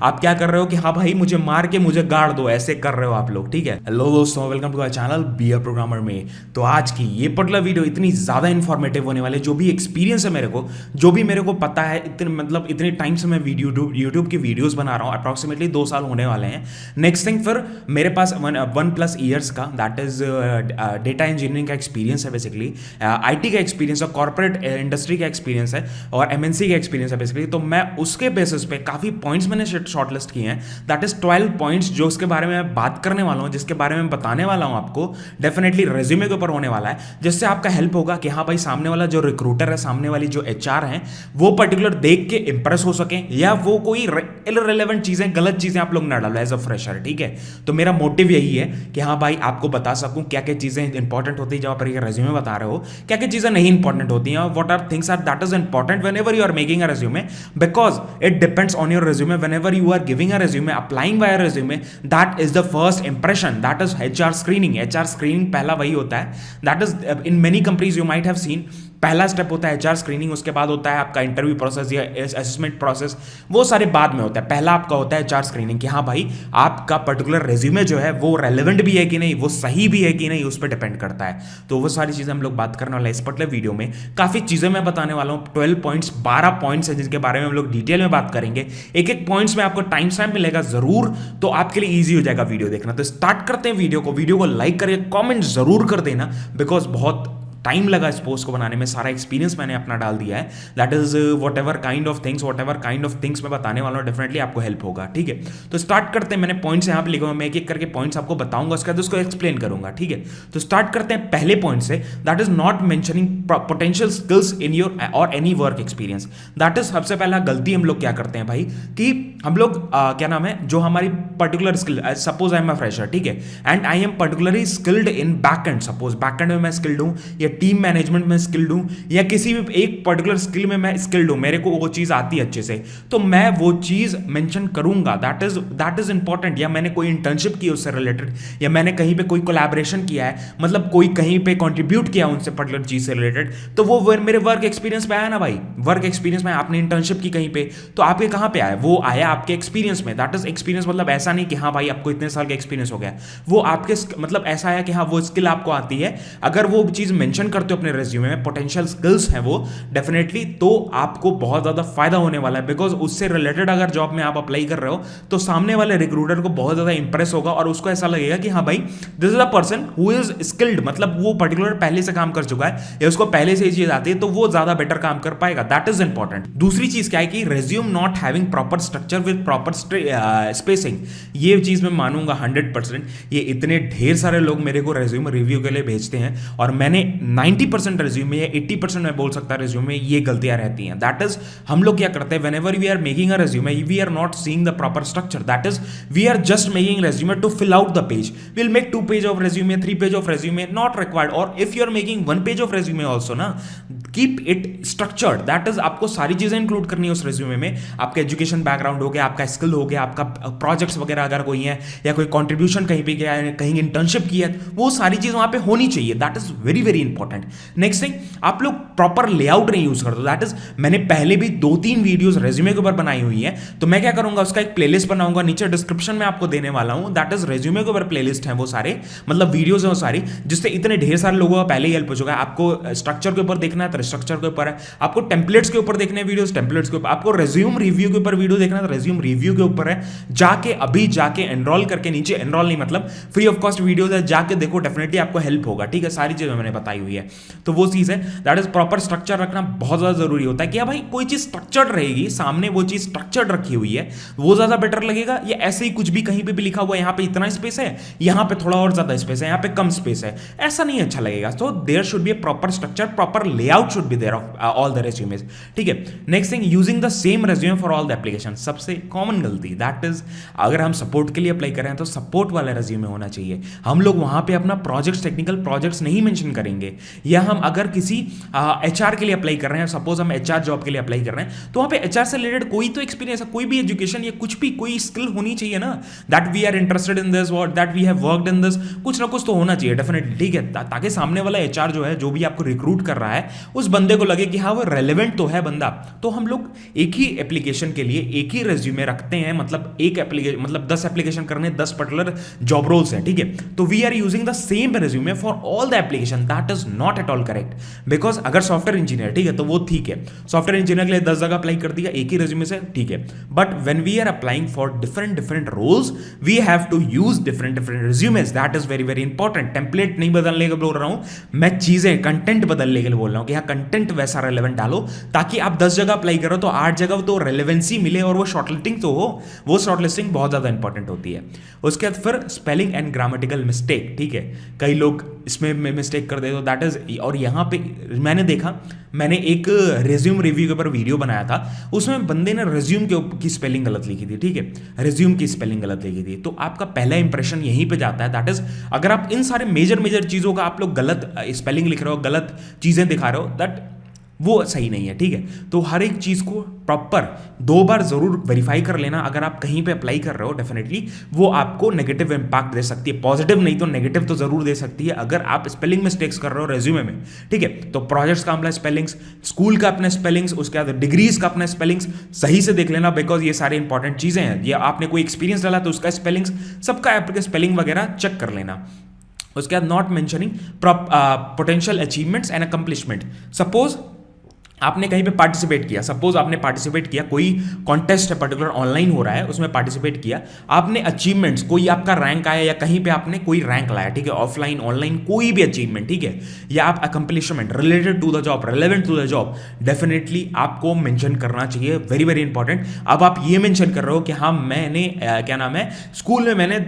आप क्या कर रहे हो कि हाँ भाई मुझे मार के मुझे गाड़ दो, ऐसे कर रहे हो आप लोग, ठीक है। हेलो दोस्तों, welcome to our channel be a programmer में। तो आज की ये पर्टिकुलर वीडियो इतनी ज़्यादा इन्फॉर्मेटिव होने वाली है, जो भी एक्सपीरियंस है मेरे को, जो भी मेरे को पता है, इतने टाइम से मैं यूट्यूब की वीडियोज़ बना रहा हूँ। अप्रॉक्सीमेटली 2 साल होने वाले हैं। नेक्स्ट थिंग, फिर मेरे पास 1+ ईयर्स का दैट इज डेटा इंजीनियरिंग का एक्सपीरियंस है, बेसिकली IT का एक्सपीरियंस है, कॉर्पोरेट इंडस्ट्री का एक्सपीरियंस है और MNC का एक्सपीरियंस है बेसिकली। तो मैं उसके बेसिस पे काफ़ी पॉइंट्स मैंने शॉर्टलिस्ट किए हैं, दैट इज 12 पॉइंट्स, जो उसके बारे में मैं बात करने वाला हूँ, जिसके बारे में बताने वाला हूँ आपको। डेफिनेटली रेज्यूमे के ऊपर होने वाला है, जिससे आपका हेल्प होगा कि हाँ भाई सामने वाला जो रिक्रूटर है, सामने वाली जो HR है, वो पर्टिकुलर देख के इंप्रेस हो सके, या वो कोई इररिलेवेंट चीज़ें, गलत चीज़ें आप लोग ना डालो एज अ फ्रेशर, ठीक है। तो मेरा मोटिव यही है कि हाँ भाई आपको बता सकूं क्या क्या चीज़ें इंपॉर्टेंट होती है जब आप रेज्यूमे बता रहे हो, क्या क्या चीज़ें नहीं इंपॉर्टेंट होती हैं, what are things are that is important whenever you are making a resume, because it depends on your resume. Whenever you are giving a resume, applying by resume, that is the first impression, that is HR screening. HR screening पहला वही होता है, that is in many companies you might have seen, पहला step होता है HR screening, उसके बाद होता है आपका इंटरव्यू प्रोसेस या असेसमेंट प्रोसेस, वो सारे बाद में होता है। पहला आपका होता है HR स्क्रीनिंग कि हाँ भाई आपका पर्टिकुलर रेज्यूमे जो है वो रेलेवेंट भी है कि नहीं, वो सही भी है कि नहीं, उस पर डिपेंड करता है। तो वो सारी चीज़ें हम लोग बात करने वाले हैं इस पर्टिकुलर वीडियो में। काफ़ी चीज़ें मैं बताने वाला हूँ, 12 पॉइंट्स, 12 पॉइंट्स हैं जिनके बारे में हम लोग डिटेल में बात करेंगे। एक एक पॉइंट्स में आपको टाइम स्टैम्प मिलेगा जरूर, तो आपके लिए ईजी हो जाएगा वीडियो देखना। तो स्टार्ट करते हैं वीडियो को लाइक करिए, कॉमेंट जरूर कर देना, बिकॉज बहुत टाइम लगा इस पोस्ट को बनाने में, सारा एक्सपीरियंस मैंने अपना डाल दिया है। That is what ever kind of things मैं बताने वाला हूँ, डेफिनेटली आपको हेल्प होगा, ठीक है। तो स्टार्ट करते हैं, मैंने पॉइंट्स यहाँ पे लिखे हुए, मैं एक एक करके पॉइंट्स आपको बताऊंगा, उसके बाद उसको एक्सप्लेन करूंगा, ठीक है। तो स्टार्ट करते हैं पहले पॉइंट से, that is not mentioning potential skills in your और any work experience. That is सबसे पहला गलती हम लोग क्या करते हैं भाई, कि हम लोग क्या नाम है, जो हमारी particular skill, suppose I am a fresher, ठीक है, and I am particularly skilled in backend, suppose backend में मैं स्किल्ड हूँ, या टीम मैनेजमेंट में स्किल्ड हूं, या किसी भी एक पर्टिकुलर स्किल में मैं स्किल्ड हूं, मेरे को वो चीज आती है अच्छे से, तो मैं वो चीज मेंशन करूंगा, दैट इज इंपॉर्टेंट। या मैंने कोई इंटर्नशिप की उससे रिलेटेड, या मैंने कहीं पे कोई कोलैबोरेशन किया है, मतलब कोई कहीं पे कंट्रीब्यूट किया उनसे पर्टिकुलर चीज से रिलेटेड, तो वो मेरे वर्क एक्सपीरियंस में आया ना भाई। वर्क एक्सपीरियंस में आपने इंटर्नशिप की कहीं पे, तो आपके कहां पे आया, वो आया आपके एक्सपीरियंस में। दैट इज एक्सपीरियंस, मतलब ऐसा नहीं कि हाँ भाई आपको इतने साल का एक्सपीरियंस हो गया, वो आपके मतलब ऐसा आया कि हाँ वो स्किल आपको आती है। अगर वो चीज मेंशन करते हो अपने रेज्यूमे में, पोटेंशियल स्किल्स हैं वो, डेफिनेटली तो आपको बहुत ज्यादा फायदा होने वाला है, बिकॉज उससे रिलेटेड अगर जॉब में आप अप्लाई कर रहे हो, तो सामने वाले रिक्रूटर को बहुत ज्यादा इंप्रेस होगा और उसको ऐसा लगेगा कि हाँ भाई this is a person who is skilled, मतलब वो पर्टिकुलर पहले से काम कर चुका है या उसको पहले से ये चीज आती है, तो वो ज्यादा बेटर काम कर पाएगा। That is important. दूसरी चीज क्या है कि resume not having proper structure with proper spacing, ये चीज मैं मानूंगा 100%। ये इतने ढेर सारे लोग मेरे को रेज्यूम रिव्यू के लिए भेजते हैं, और मैंने 90% रेज्यूमे या 80% मैं बोल सकता रेज्यूमे ये गलतियां रहती हैं। दैट इज हम लोग क्या करते हैं, whenever we are making a resume, we are not seeing the proper structure, that is we are just making resume to fill out the page. Will make 2 page of resume, 3 page of resume, not required. और if you are making 1 page of resume also ना, keep it structured, that is आपको सारी चीजें include करनी है उस resume में। आपका एजुकेशन बैकग्राउंड हो गया, आपका स्किल हो गया, आपका प्रोजेक्ट्स वगैरह अगर कोई है, या कोई कॉन्ट्रीब्यूशन कहीं पे किया है, कहीं इंटर्नशिप की है, वो सारी चीज वहां पे होनी चाहिए। That is very very important. Next thing, आप लोग प्रॉपर लेआउट नहीं यूज करते। दैट इज मैंने पहले भी 2-3 वीडियोस रेज्यूमे के ऊपर बनाई हुई है, तो मैं क्या करूंगा, उसका एक प्लेलिस्ट बनाऊंगा, नीचे डिस्क्रिप्शन में आपको देने वाला हूं। दैट इज रेज्यूमे के ऊपर प्लेलिस्ट है वो सारे, मतलब वीडियोस है वो सारी, जिससे इतने ढेर सारे लोगों का पहले ही हेल्प हो चुका है। आपको स्ट्रक्चर के ऊपर देखना है तो स्ट्रक्चर के ऊपर है, आपको टेम्पलेट्स के ऊपर देखने वीडियोस, टेम्पलेट्स के ऊपर, आपको रेज्यूम रिव्यू के ऊपर वीडियो देखना है तो रेज्यूम रिव्यू के ऊपर है। जाके अभी जाके एनरोल करके, नीचे एनरोल नहीं मतलब फ्री ऑफ कॉस्ट वीडियोस है, जाके देखो, डेफिनेटली आपको हेल्प होगा, ठीक है। सारी चीजें मैंने बताई हुई है, तो वो चीज है। दैट इज प्रॉपर स्ट्रक्चर रखना बहुत ज्यादा जरूरी होता है कि भाई कोई चीज स्ट्रक्चर्ड रहेगी, सामने वो चीज स्ट्रक्चर्ड रखी हुई है, वो ज्यादा बेटर लगेगा। या ऐसे ही कुछ भी कहीं पे भी लिखा हुआ है, यहाँ पे इतना स्पेस है, यहाँ पे थोड़ा और ज्यादा स्पेस है, यहाँ पे कम स्पेस है, ऐसा नहीं अच्छा लगेगा। So there should be a proper structure, proper layout should be there of all the resumes, ठीक है। Next thing, using the same resume for all the application, सबसे कॉमन गलती, दैट इज अगर हम सपोर्ट के लिए अप्लाई कर रहे हैं तो सपोर्ट वाला रेज्यूमे होना चाहिए। हम लोग वहां पे अपना प्रोजेक्ट्स, टेक्निकल प्रोजेक्ट्स नहीं मेंशन करेंगे। या हम अगर किसी HR के लिए अप्लाई कर रहे हैं, सपोज हम HR जॉब के लिए अप्लाई कर रहे हैं, तो वहां पे HR से रिलेटेड कोई तो एक्सपीरियंस, कोई भी एजुकेशन या कुछ भी कोई स्किल होनी चाहिए ना, that we are interested in this, that we have worked in this, कुछ ना कुछ तो होना चाहिए डेफिनेटली, ठीक है, ताकि सामने वाला HR जो है, जो भी आपको रिक्रूट कर रहा है, उस बंदे को लगे कि हाँ वो रेलेवेंट तो है बंदा, तो हम लोग एक ही एप्लीकेशन के लिए एक ही रेज्यूमे रखते हैं, मतलब एक एप्लीकेशन, मतलब 10 एप्लीकेशन करने 10 पर्टिकुलर जॉब रोल्स हैं, ठीक है। तो we are using the same resume for all the application, that is not at all correct. Because अगर सॉफ्टवेयर इंजीनियर, ठीक है, तो वो ठीक है, सॉफ्टवेयर इंजीनियर के लिए 10 जगह अप्लाई कर दिया एक ही रेज्यूमे से, ठीक है। But when we are applying for different different roles, we have to use different different resumes, that is very very important. Template नहीं बदलने के बोल रहा हूं मैं, चीजें कंटेंट बदलने के लिए बोल रहा हूं कि हाँ कंटेंट वैसा रेलेवेंट डालो, ताकि आप 10 जगह अप्लाई करो तो 8 जगह तो रेलेवेंसी मिले और वो शॉर्टलिस्टिंग तो हो। वो शॉर्टलिस्टिंग बहुत ज्यादा इंपॉर्टेंट होती है। उसके बाद फिर स्पेलिंग एंड ग्रामेटिकल मिस्टेक, ठीक है, कई लोग इसमें मिस्टेक कर दे तो दैट इज, और यहां पे मैंने देखा, मैंने एक रेज्यूम रिव्यू के ऊपर वीडियो बनाया था, उसमें बंदे ने रेज्यूम की स्पेलिंग गलत लिखी थी, ठीक है, रेज्यूम की स्पेलिंग गलत लिखी थी। तो आपका पहला इंप्रेशन यहीं पे जाता है, दैट इज अगर आप इन सारे मेजर चीजों का आप लोग गलत स्पेलिंग लिख रहे हो, गलत चीजें दिखा रहे हो, दैट वो सही नहीं है, ठीक है। तो हर एक चीज को प्रॉपर 2 बार जरूर वेरीफाई कर लेना। अगर आप कहीं पे अप्लाई कर रहे हो, डेफिनेटली वो आपको नेगेटिव इंपैक्ट दे सकती है, पॉजिटिव नहीं तो नेगेटिव तो जरूर दे सकती है अगर आप स्पेलिंग मिस्टेक्स कर रहे हो रेज्यूमे में, ठीक है। तो प्रोजेक्ट्स का अपना स्पेलिंग्स, स्कूल का अपना स्पेलिंग्स, उसके बाद डिग्रीज का अपना स्पेलिंग्स सही से देख लेना, बिकॉज ये सारी इंपॉर्टेंट चीजें हैं। ये आपने कोई एक्सपीरियंस डाला तो उसका स्पेलिंग्स, सबका स्पेलिंग वगैरह चेक कर लेना। उसके बाद not mentioning potential achievements and accomplishment. Suppose आपने कहीं पे पार्टिसिपेट किया, सपोज आपने पार्टिसिपेट किया, कोई कॉन्टेस्ट है पर्टिकुलर ऑनलाइन हो रहा है, उसमें पार्टिसिपेट किया, आपने अचीवमेंट्स, कोई आपका रैंक आया या कहीं पे आपने कोई रैंक लाया, ठीक है, ऑफलाइन ऑनलाइन कोई भी अचीवमेंट, ठीक है, या आप accomplishment related to the job, relevant to the job, definitely आपको मेंशन करना चाहिए, वेरी वेरी इंपॉर्टेंट। अब आप ये मेंशन कर रहे हो कि हाँ मैंने क्या नाम है, स्कूल में मैंने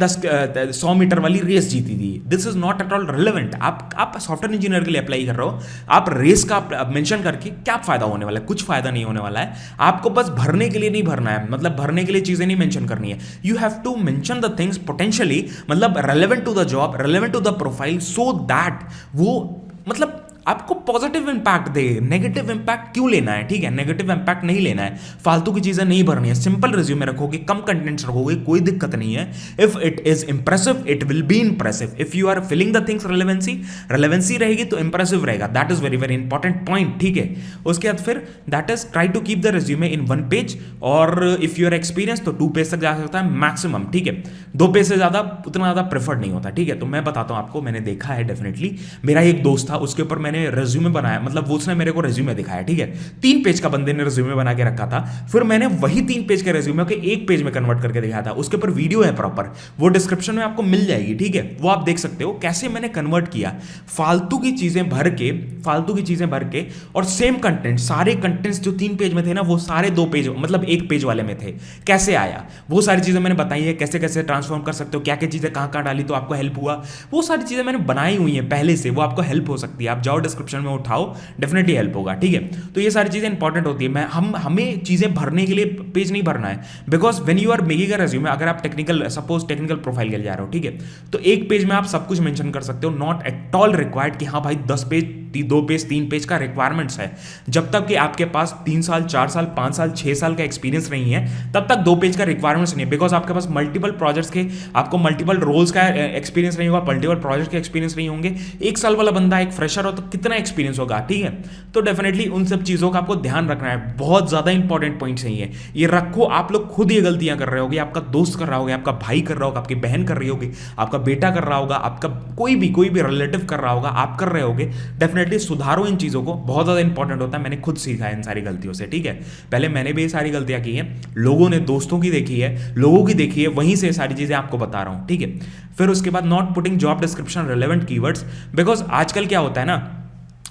100 मीटर वाली रेस जीती थी, this is not at all relevant. आप सॉफ्टवेयर इंजीनियर के लिए अप्लाई कर रहे हो, आप रेस का मेंशन करके क्या फायदा होने वाला है? कुछ फायदा नहीं होने वाला है। आपको बस भरने के लिए नहीं भरना है, मतलब भरने के लिए चीजें नहीं मेंशन करनी है। You have to mention the things potentially, मतलब relevant to the job, relevant to the profile, so that वो मतलब आपको पॉजिटिव इंपैक्ट दे। नेगेटिव इंपैक्ट क्यों लेना है? ठीक है, नेगेटिव इंपैक्ट नहीं लेना है, फालतू की चीजें नहीं भरनी है, सिंपल रिज्यूमे रखोगे, कम कंटेंट्स रखोगे, कोई दिक्कत नहीं है। If it is impressive it will be impressive, if you are filling the things relevancy रहेगी तो इंप्रेसिव रहेगा, that is very very important point, ठीक है। उसके बाद फिर that is try to keep the resume in 1 page, और if you are experience तो 2 पेज तक जा सकता है मैक्सिमम, ठीक है। 2 पेज से ज्यादा उतना ज्यादा प्रेफर्ड नहीं होता, ठीक है। तो मैं बताता हूं आपको, मैंने देखा है डेफिनेटली, मेरा एक दोस्त था, उसके ऊपर मैंने रिज्यूमे बनाया, मतलब उसने मेरे को रिज्यूमे दिखाया, ठीक है, 3 पेज का बंदे ने रिज्यूमे बना के रखा था, फिर मैंने वही 3 पेज के रिज्यूमे को 1 पेज में कन्वर्ट करके दिखाया था। उसके ऊपर वीडियो है प्रॉपर, वो डिस्क्रिप्शन में आपको मिल जाएगी, ठीक है, वो आप देख सकते हो कैसे मैंने कन्वर्ट किया, फालतू की चीजें भर के और सेम कंटेंट, सारे कंटेंट्स जो 3 पेज में थे ना, वो सारे 2 पेज मतलब 1 पेज वाले में थे। कैसे आया वो सारी चीजें मैंने बताई है, कैसे कैसे ट्रांसफॉर्म कर सकते हो, क्या क्या चीजें कहां डाली तो आपको हेल्प हुआ, वो सारी चीजें मैंने बनाई हुई है पहले से, वो आपको हेल्प हो सकती है। आप जाओ डिस्क्रिप्शन में उठाओ, डेफिनेटली हेल्प होगा, ठीक है। तो ये सारी चीजें इंपॉर्टेंट होती है। हमें चीजें भरने के लिए पेज नहीं भरना है, because when you are making a resume, अगर आप सपोज टेक्निकल प्रोफाइल के लिए जा रहे हो, ठीक है, तो 1 पेज में आप सब कुछ मेंशन कर सकते हो, नॉट एट ऑल रिक्वायर्ड कि हाँ भाई 10 पेज 2 पेज 3 पेज का रिक्वायरमेंट्स है। जब तक कि आपके पास 3 साल 4 साल 5 साल 6 साल का एक्सपीरियंस नहीं है, तब तक 2 पेज का रिक्वायरमेंट्स नहीं है, बिकॉज आपके पास मल्टीपल प्रोजेक्ट्स के, आपको मल्टीपल रोल्स का एक्सपीरियंस नहीं होगा, मल्टीपल प्रोजेक्ट के एक्सपीरियंस नहीं होंगे। 1 साल वाला बंदा एक फ्रेशर हो तो कितना एक्सपीरियंस होगा, ठीक है। तो डेफिनेटली उन सब चीजों का आपको ध्यान रखना है, बहुत ज्यादा इंपॉर्टेंट पॉइंट्स है ये रखो। आप लोग खुद ये गलतियां कर रहे होगे, आपका दोस्त कर रहा होगा, आपका भाई कर रहा होगा, आपकी बहन कर रही होगी, आपका बेटा कर रहा होगा, आपका कोई भी रिलेटिव कर रहा होगा, आप कर रहे होगे, डेफिनेटली सुधारो इन चीजों को, बहुत ज्यादा इंपॉर्टेंट होता है। मैंने खुद सीखा है इन सारी गलतियों से, ठीक है। पहले मैंने भी ये सारी गलतियां की हैं, लोगों ने, दोस्तों की देखी है, लोगों की देखी है, वहीं से सारी चीजें आपको बता रहा हूं, ठीक है। फिर उसके बाद not putting job description relevant keywords, because आजकल क्या होता है ना,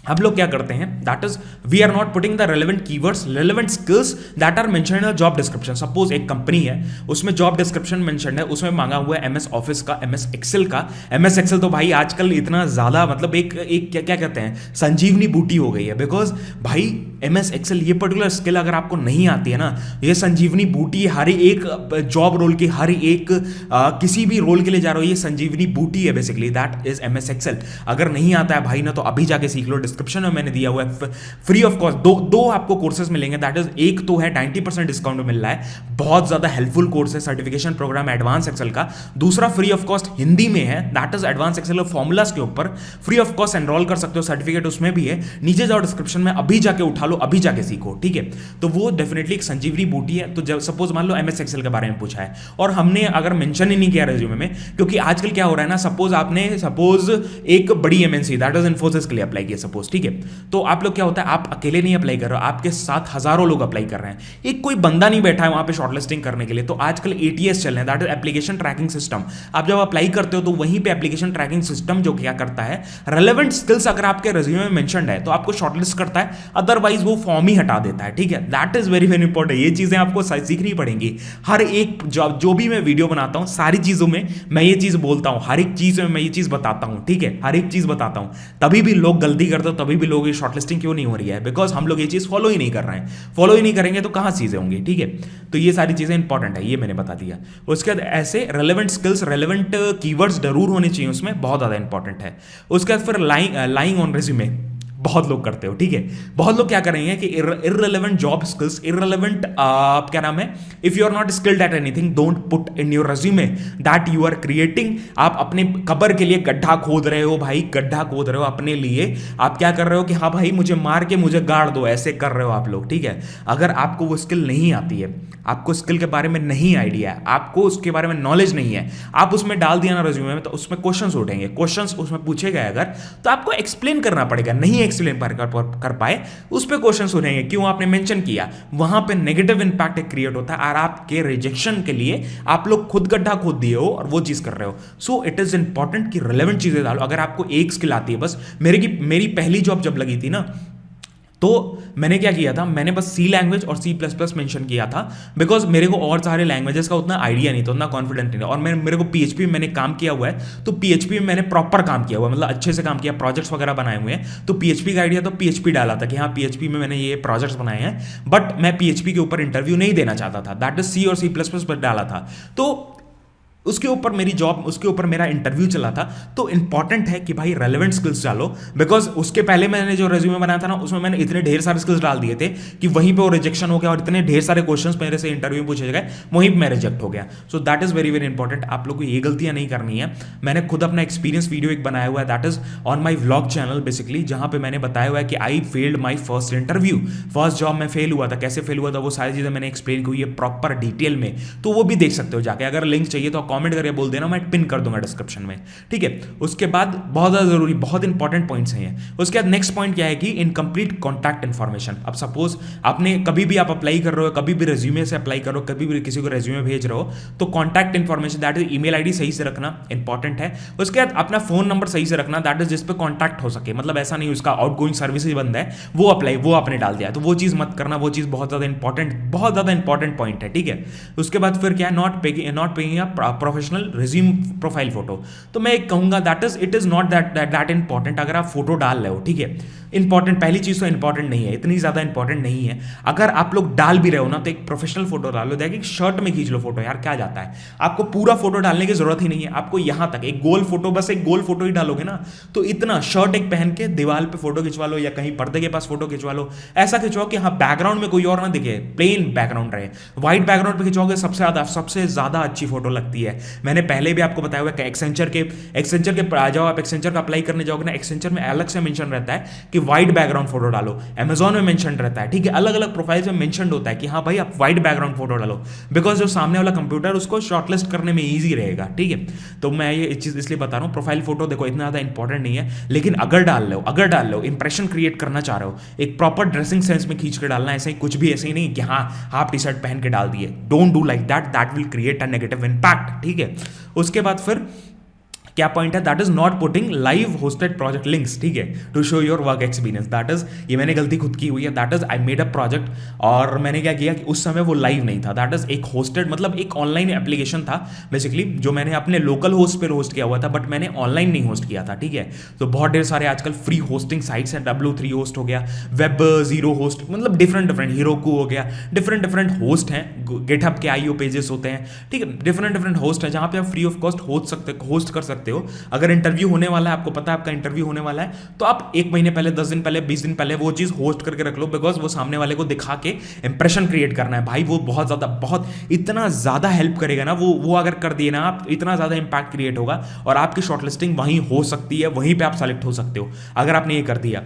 आप लोग क्या करते हैं, that is we are not putting the relevant keywords, relevant skills that are mentioned in the job description. Suppose एक कंपनी है, उसमें जॉब डिस्क्रिप्शन मेंशन्ड है, उसमें मांगा हुआ है MS ऑफिस का, MS एक्सेल का। MS एक्सेल तो भाई आजकल इतना ज्यादा, मतलब एक क्या कहते हैं, संजीवनी बूटी हो गई है, बिकॉज भाई MS एक्सेल ये पर्टिकुलर स्किल अगर आपको नहीं आती है ना, ये संजीवनी बूटी, हर एक जॉब रोल की, हर एक किसी भी रोल के लिए जा रहे हो, ये संजीवनी बूटी है basically, that is MS Excel. अगर नहीं आता है भाई ना, तो अभी जाके सीख लो, डिस्क्रिप्शन में मैंने दिया हुआ है फ्री ऑफ कॉस्ट दो आपको कोर्सेज मिलेंगे। दैट इज एक तो है 90% डिस्काउंट में मिल रहा है, बहुत ज्यादा हेल्पफुल कोर्स है, सर्टिफिकेशन प्रोग्राम एडवांस एक्सेल का। दूसरा फ्री ऑफ कॉस्ट हिंदी में है, that is advance Excel formulas के ऊपर फ्री ऑफ कॉस्ट एनरोल कर सकते हो, सर्टिफिकेट उसमें भी है। नीचे जाओ डिस्क्रिप्शन में, अभी जाके उठा लो, अभी जाके सीखो, ठीक है। तो वो डेफिनेटली एक संजीवनी बूटी है। तो जब सपोज मान लो एमएस एक्सेल के बारे में पूछा है और हमने अगर मेंशन ही नहीं किया रेज्यूमे में, क्योंकि आजकल क्या हो रहा है ना, सपोज एक बड़ी एमएनसी दैट इज इन्फोसिस के लिए अप्लाई किया सपोज, ठीक है। तो आप लोग क्या होता है, आप अकेले नहीं अप्लाई कर रहे हो, आपके साथ हजारों लोग अप्लाई कर रहे हैं, एक कोई बंदा नहीं बैठा है वहां पे शॉर्टलिस्टिंग करने के लिए। तो आजकल एटीएस चल रहे हैं, that is application tracking system. आप जब अप्लाई करते हो तो वहीं पे एप्लीकेशन ट्रैकिंग सिस्टम जो क्या करता है, रेलेवेंट स्किल्स अगर आपके रेज्यूमे में मेंशन्ड है तो आपको शॉर्टलिस्ट करता है, अदरवाइज वो फॉर्म ही हटा देता है, ठीक है। That is very very important. ये चीजें आपको सीखनी पड़ेंगी। हर एक जो भी मैं वीडियो बनाता हूं सारी चीजों में मैं ये चीज बोलता हूं, हर एक चीज में मैं ये चीज बताता हूं, ठीक है, हर एक चीज बताता हूं। तभी भी लोग गलती करते हो, तभी भी लोग शॉर्टलिस्टिंग क्यों नहीं हो रही है, बिकॉज हम लोग ये चीज फॉलो ही नहीं कर रहे हैं। फॉलो ही नहीं करेंगे तो कहां चीजें होंगी, ठीक है। तो ये सारी चीजें इंपॉर्टेंट है, ये मैंने बता दिया। उसके बाद ऐसे रेलेवेंट स्किल्स, रेलेवेंट कीवर्ड्स जरूर होने चाहिए उसमें, बहुत ज्यादा इंपॉर्टेंट है। उसके बाद फिर लाइंग ऑन रेज्यूमे बहुत लोग करते हो, ठीक है। बहुत लोग क्या करेंगे कि इररिलेवेंट जॉब स्किल्स, इररिलेवेंट क्या नाम है, if you are not skilled at anything don't put in your resume that you are creating. आप अपने कबर के लिए गड्ढा खोद रहे हो भाई, गड्ढा खोद रहे हो अपने लिए। आप क्या कर रहे हो कि हाँ भाई मुझे मार के मुझे गाड़ दो, ऐसे कर रहे हो आप लोग, ठीक है। अगर आपको वो स्किल नहीं आती है, आपको स्किल के बारे में नहीं आइडिया है, आपको उसके बारे में नॉलेज नहीं है, आप उसमें डाल दिया ना रेज्यूमे में, तो उसमें क्वेश्चंस उठेंगे, क्वेश्चंस उसमें पूछे गए अगर, तो आपको एक्सप्लेन करना पड़ेगा। नहीं एक्सप्लेन कर पाए उस पर क्वेश्चन सुनेंगे, क्यों आपने मेंशन किया, वहां पे नेगेटिव इंपैक्ट क्रिएट होता है और आपके रिजेक्शन के लिए आप लोग खुद गड्ढा खोद दिए हो और वो चीज कर रहे हो। सो इट इज इंपॉर्टेंट कि रिलेवेंट चीजें डालो। अगर आपको एक स्किल आती है बस, मेरी पहली जॉब जब लगी थी ना, तो मैंने क्या किया था, मैंने बस सी लैंग्वेज और C++ मेंशन किया था, बिकॉज मेरे को और सारे लैंग्वेजेस का उतना आइडिया नहीं था, उतना कॉन्फिडेंट नहीं था। और मेरे को PHP में मैंने काम किया हुआ है, तो PHP में मैंने प्रॉपर काम किया हुआ है, मतलब अच्छे से काम किया, प्रोजेक्ट्स वगैरह बनाए हुए हैं। तो PHP का आइडिया, तो PHP डाला था कि हाँ PHP में मैंने ये प्रोजेक्ट्स बनाए हैं, बट मैं PHP के ऊपर इंटरव्यू नहीं देना चाहता था, दैट इज C और C++ पर डाला था। तो उसके ऊपर मेरी जॉब, उसके ऊपर मेरा इंटरव्यू चला था। तो इंपॉर्टेंट है कि भाई रेलेवेंट स्किल्स डालो, बिकॉज उसके पहले मैंने जो रेज्यूमे बनाया था ना, उसमें मैंने इतने ढेर सारे स्किल्स डाल दिए थे कि वहीं पे वो रिजेक्शन हो गया और इतने ढेर सारे क्वेश्चंस मेरे से इंटरव्यू में पूछे गए, वहीं पे मैं रिजेक्ट हो गया। So that is very very important. आप लोग को ये गलतियां नहीं करनी है। मैंने खुद अपना एक्सपीरियंस वीडियो एक बनाया हुआ है, that is on my vlog channel basically, जहां पे मैंने बताया हुआ है कि I failed my first interview, first job में फेल हुआ था, कैसे फेल हुआ था, वो सारी चीजें मैंने एक्सप्लेन की हुई है प्रॉपर डिटेल में। तो वो भी देख सकते हो जाके, अगर लिंक चाहिए तो कॉमेंट करके बोल देना, मैं पिन कर दूंगा डिस्क्रिप्शन में, ठीक है। उसके बाद बहुत ज्यादा जरूरी, बहुत इंपॉर्टेंट पॉइंट्स हैं ये। उसके बाद नेक्स्ट पॉइंट क्या है कि इनकम्प्लीट कॉन्टैक्ट इन्फॉर्मेशन। अब सपोज आपने कभी भी आप अप्लाई कर रहे हो, कभी भी रेज्यूमे से अप्लाई करो, कभी भी किसी को रेज्यूमे भेज रहे हो, तो contact information that is email ID सही से रखना इंपॉर्टेंट है। उसके बाद अपना फोन नंबर सही से रखना, दैट इज जिस पे कॉन्टैक्ट हो सके, मतलब ऐसा नहीं उसका आउटगोइंग सर्विसेज बंद है, वो आपने डाल दिया, तो वो चीज मत करना, वो चीज बहुत ज्यादा इंपॉर्टेंट पॉइंट है, ठीक है। उसके बाद फिर क्या है, not paying professional resume profile photo. तो मैं एक कहूंगा that is it is not that important. अगर आप फोटो डाल रहे हो, ठीक है, इंपॉर्टेंट पहली चीज तो इंपॉर्टेंट नहीं है, इतनी ज्यादा इंपॉर्टेंट नहीं है। अगर आप लोग डाल भी रहे हो ना, तो एक प्रोफेशनल फोटो डाल लो, देखिए शर्ट में खींच लो फोटो, यार क्या जाता है, आपको पूरा फोटो डालने की जरूरत ही नहीं है। आपको यहां तक एक गोल फोटो, बस एक गोल फोटो ही डालोगे ना, तो इतना शर्ट एक पहन के दीवार पे फोटो खिंचवा लो, या कहीं पर्दे के पास फोटो खिंचवा लो, ऐसा खिंचवाओ कि हाँ बैकग्राउंड में कोई और ना दिखे, प्लेन बैकग्राउंड रहे। व्हाइट बैकग्राउंड पे खिंचवाओगे सबसे ज्यादा अच्छी फोटो लगती है। मैंने पहले भी आपको बताया हुआ है, एक्सेंचर के आ जाओ, आप एक्सेंचर का अप्लाई करने जाओगे ना, एक्सेंचर में अलग से मेंशन रहता है कि व्हाइट बैकग्राउंड फोटो डालो, अमेजॉन में मेंशन रहता है, ठीक है, अलग अलग प्रोफाइल्स में मेंशन होता है कि हाँ भाई आप व्हाइट बैकग्राउंड फोटो डालो, बिकॉज जो सामने वाला कंप्यूटर उसको शॉर्टलिस्ट करने में ईजी रहेगा, ठीक है। तो मैं ये चीज इसलिए बता रहा हूँ, प्रोफाइल फोटो देखो इतना ज्यादा इंपॉर्टेंट नहीं है, लेकिन अगर डाल लो इंप्रेशन क्रिएट करना चाह रहे हो, एक प्रॉपर ड्रेसिंग सेंस में खींच के डालना, ऐसे ही कुछ भी ऐसे ही नहीं कि हाँ हाफ टी शर्ट पहन के डाल दिए, don't do like that will create a negative impact, ठीक है। उसके बाद फिर क्या पॉइंट है, that is not putting live hosted project links, ठीक है, to show your work experience. That is, ये मैंने गलती खुद की हुई है, that is I made a project और मैंने क्या किया कि उस समय वो लाइव नहीं था, दैट इज एक होस्टेड, मतलब एक ऑनलाइन एप्लीकेशन था बेसिकली, जो मैंने अपने लोकल होस्ट पे होस्ट किया हुआ था, बट मैंने ऑनलाइन नहीं होस्ट किया था, ठीक है। तो बहुत ढेर सारे आजकल फ्री होस्टिंग साइट्स हैं, W3 होस्ट हो गया, वेब जीरो होस्ट, मतलब डिफरेंट हीरोकू हो गया, डिफरेंट होस्ट हैं, गिटहब के IO पेजेस होते हैं, ठीक है, डिफरेंट होस्ट हैं जहां पे आप फ्री ऑफ कॉस्ट होस्ट कर सकते सकते हो। अगर इंटरव्यू होने वाला है, आपको पता है आपका इंटरव्यू होने वाला है, तो आप 1 महीने पहले, 10 दिन पहले, 20 दिन पहले वो चीज़ होस्ट करके रख लो, बिकॉज वो सामने वाले को दिखा के इंप्रेशन क्रिएट करना है भाई। वो बहुत इतना ज़्यादा हेल्प करेगा ना, वो अगर कर दिए ना आप, इतना ज़्यादा इंपैक्ट क्रिएट होगा और आपकी शॉर्टलिस्टिंग वहीं हो सकती है, वहीं पे आप सेलेक्ट हो सकते हो अगर आपने ये कर दिया।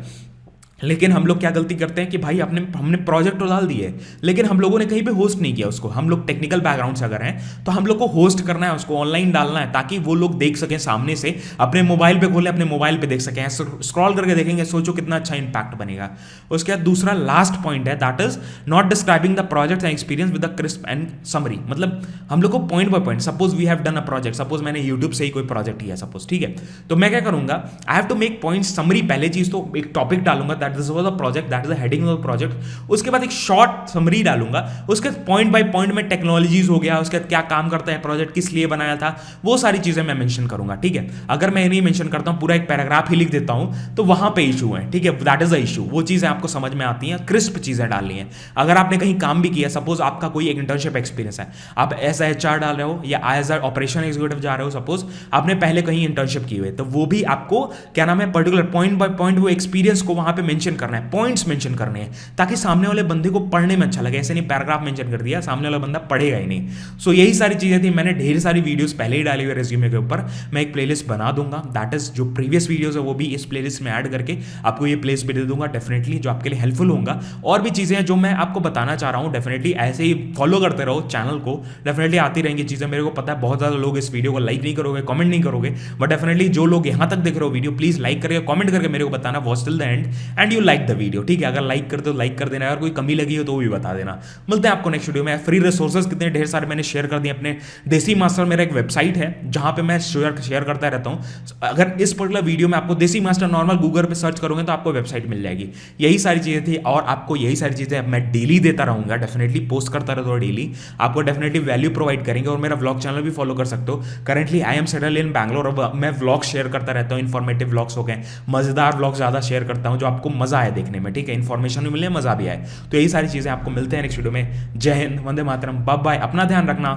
लेकिन हम लोग क्या गलती करते हैं कि भाई हमने प्रोजेक्ट तो डाल दिए, लेकिन हम लोगों ने कहीं पे होस्ट नहीं किया उसको। हम लोग टेक्निकल बैकग्राउंड से अगर हैं तो हम लोग को होस्ट करना है, उसको ऑनलाइन डालना है, ताकि वो लोग देख सकें सामने से, अपने मोबाइल पे खोले, अपने मोबाइल पे देख सकें, स्क्रॉल करके देखेंगे। सोचो कितना अच्छा इंपैक्ट बनेगा। उसके बाद दूसरा लास्ट पॉइंट है, that is not describing the project and experience with the crisp and summary. मतलब हम लोग को point by point, suppose we have done a project, suppose मैंने यूट्यूब से ही कोई प्रोजेक्ट किया सपोज, ठीक है, तो मैं क्या करूंगा, I have to make point summary. पहले चीज तो एक टॉपिक डालूंगा, that this was a project, that is the heading of the project. उसके बाद एक शॉर्ट समरी डालूंगा, उसके पॉइंट बाय पॉइंट में टेक्नोलॉजीज हो गया, उसके बाद क्या काम करता है प्रोजेक्ट, किस लिए बनाया था, वो सारी चीजें मैं मेंशन करूंगा, ठीक है। अगर मैं नहीं मेंशन करता हूं, पूरा एक पैराग्राफ ही लिख देता हूं, तो वहां पे इशू है, ठीक है, दैट इज द इशू। वो चीजें आपको समझ में आती हैं, क्रिस्प चीजें डालनी है। अगर आपने कहीं काम भी किया, सपोज आपका कोई एक इंटर्नशिप एक्सपीरियंस है, आप एज एचआर डाल रहे हो या एज ऑपरेशन एग्जीक्यूटिव जा रहे हो, सपोज आपने पहले कहीं इंटर्नशिप की हुई, तो वो भी आपको क्या नाम है, पर्टिकुलर पॉइंट बाय पॉइंट वो एक्सपीरियंस को वहां पे मेंशन करना है, पॉइंट्स मेंशन करने हैं, ताकि सामने वाले बंदे को पढ़ने में अच्छा लगे। ऐसे नहीं पैराग्राफ मेंशन कर दिया, सामने वाला बंदा पढ़ेगा ही नहीं। सो यही सारी चीजें थी। मैंने ढेर सारी वीडियोस पहले ही डाली हुई रेज्यूमे के ऊपर, मैं एक प्लेलिस्ट बना दूंगा, दैट इज जो प्रीवियस वीडियोस है वो भी इस प्लेलिस्ट में ऐड करके आपको ये प्लेस भी दे दूंगा डेफिनेटली, जो आपके लिए हेल्पफुल होगा। और भी चीजें हैं जो मैं आपको बताना चाह रहा हूं, डेफिनेटली ऐसे ही फॉलो करते रहो चैनल को, डेफिनेटली आती रहेंगी चीजें। मेरे को पता है बहुत ज्यादा लोग इस वीडियो को लाइक नहीं करोगे, कमेंट नहीं करोगे, बट डेफिनेटली जो लोग यहां तक देख रहे हो वीडियो, प्लीज लाइक करके कमेंट करके मेरे को बताना watch till the end and you like the video, ठीक है। अगर लाइक करते हो लाइक कर देना, अगर कोई कमी लगी हो तो वो भी बता देना। मिलते हैं आपको नेक्स्ट वीडियो में। फ्री रिसोर्सेज कितने ढेर सारे मैंने शेयर कर दिए अपने देसी मास्टर, मेरा एक वेबसाइट है जहां पे मैं शेयर करता रहता हूं। अगर इस पर्टिकुलर वीडियो में आपको देसी मास्टर नॉर्मल गूगल पे सर्च करोगे तो आपको वेबसाइट मिल जाएगी। यही सारी चीजें थी और आपको यही सारी चीजें मैं डेली देता रहूंगा, डेफिनेटली पोस्ट करता रहता हूं डेली, आपको डेफिनेटली वैल्यू प्रोवाइड करेंगे। और मेरा व्लॉग चैनल भी फॉलो कर सकते हो। Currently I am settle in Bangalore, और मैं व्लॉग शेयर करता रहता हूँ, इन्फॉर्मेटिव व्लॉग्स हो गए, मजेदार व्लॉग ज्यादा शेयर करता हूँ जो आपको मजा आए देखने में, ठीक है, इन्फॉर्मेशन भी मिले, मजा भी आए। तो यही सारी चीजें आपको मिलते हैं नेक्स्ट वीडियो में। जय हिंद, वंदे मातरम, बाय बाय, अपना ध्यान रखना।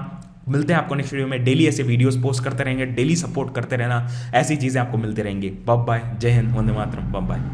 मिलते हैं आपको नेक्स्ट वीडियो में। डेली ऐसे वीडियोस पोस्ट करते रहेंगे, डेली सपोर्ट करते रहना, ऐसी चीजें आपको मिलते रहेंगी। बाय बाय, जय हिंद, वंदे मातरम, बाय बाय।